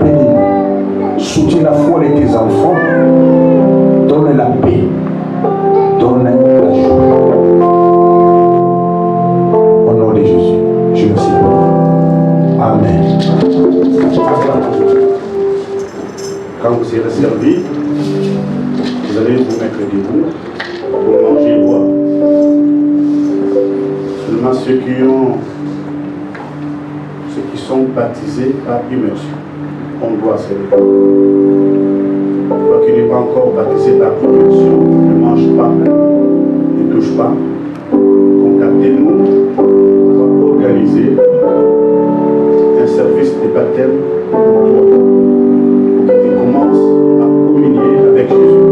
Bénis-nous. Soutiens la foi de tes enfants. Donne la paix. Donne la joie. Au nom de Jésus, je le sais. Amen. Quand vous serez servi, vous allez vous mettre debout pour manger et boire. Seulement ceux qui sont baptisés par immersion, on doit servir. Toi qui n'es pas encore baptisé par immersion, ne mange pas, ne touche pas. Contactez-nous, on va organiser un service de baptême pour toi, pour que tu commences à communier avec Jésus.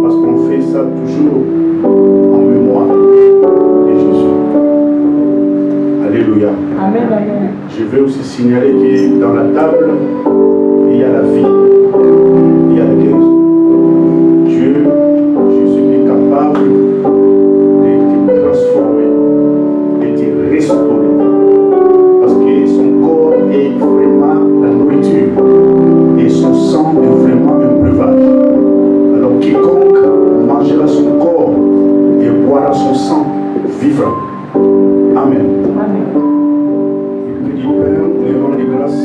Parce qu'on fait ça toujours en mémoire de Jésus. Alléluia. Amen, amen. Je veux aussi signaler que dans la table, il y a la vie, il y a la guérison. Dieu, Jésus est capable de te transformer, de te restaurer. Parce que son corps est vraiment la nourriture et son sang est vraiment un breuvage. Alors quiconque mangera son corps et boira son sang vivra. Amen. Amen. Père, les rends de grâce,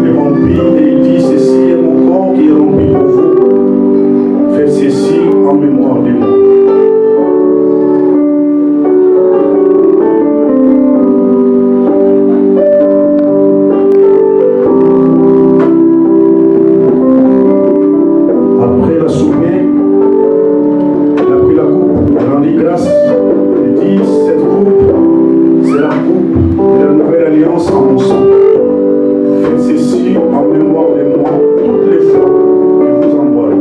les remplis et il dit ceci est mon corps qui est rempli pour vous. Faites ceci en mémoire de moi. Après la soirée, il a pris la coupe, il rendit grâce, il dit cette coupe, c'est la coupe de la nouvelle alliance en mon sang. Faites ceci en mémoire de moi toutes les fois que vous en boirez.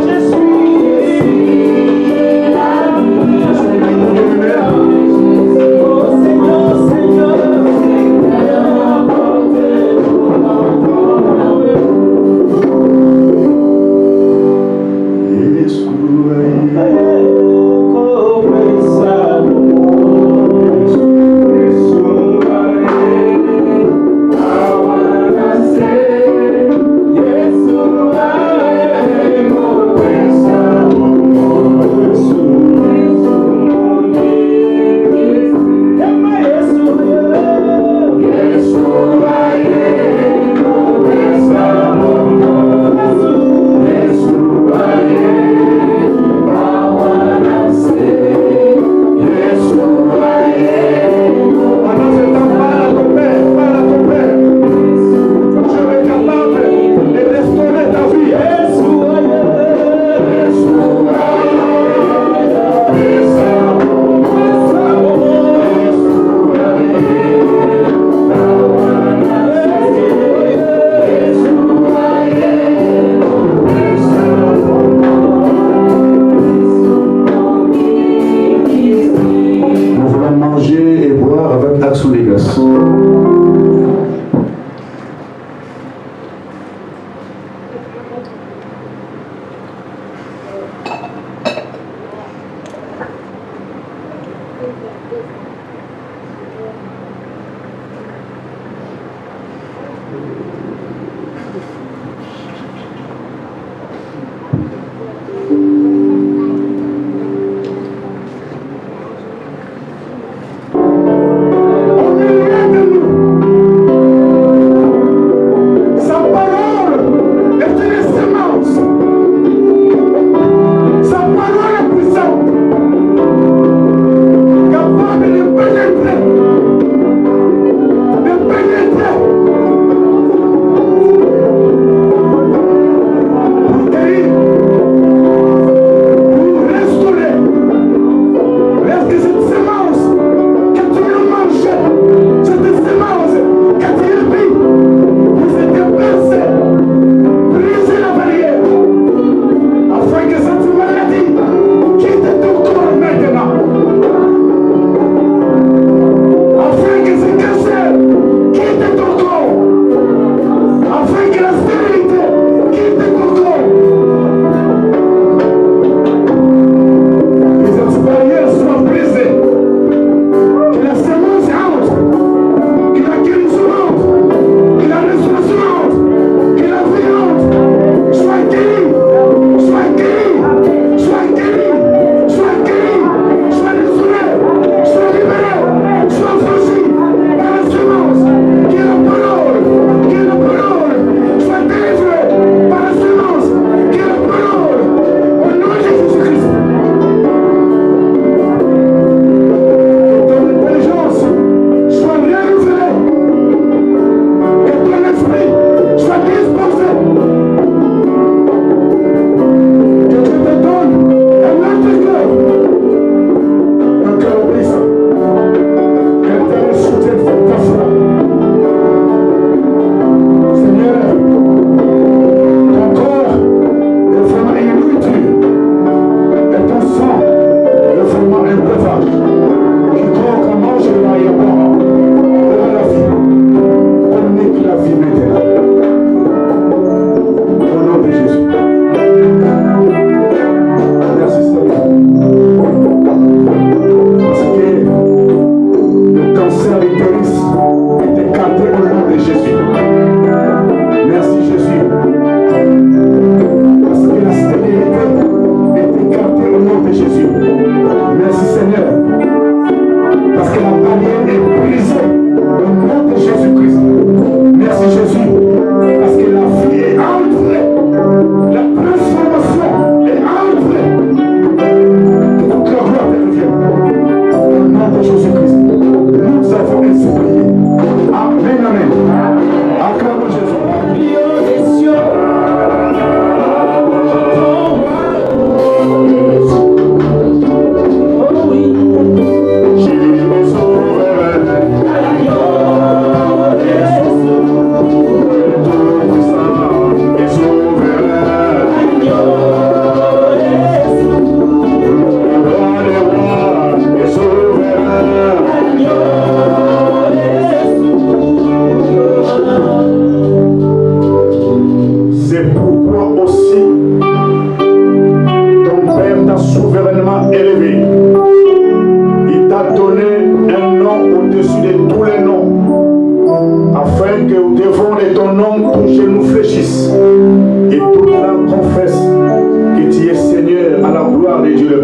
Je suis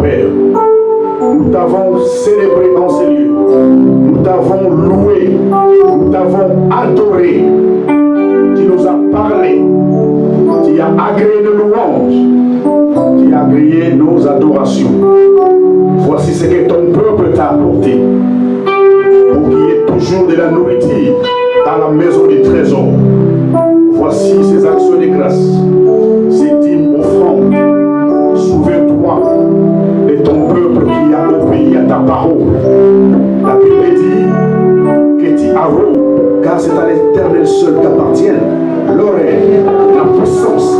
Père. Nous t'avons célébré dans ces lieux. Nous t'avons loué. Nous t'avons adoré. Tu nous as parlé. Tu as agréé nos louanges. Tu as agréé nos adorations. Voici ce que ton peuple t'a apporté. Pour qu'il y ait toujours de la nourriture dans la maison du trésor. Voici ces actions de grâce. Ces dîmes offrandes. Souviens-toi de ton peuple qui a obéi à ta parole. La Bible dit que tu arroses, car c'est à l'Éternel seul qu'appartiennent l'oreille, la puissance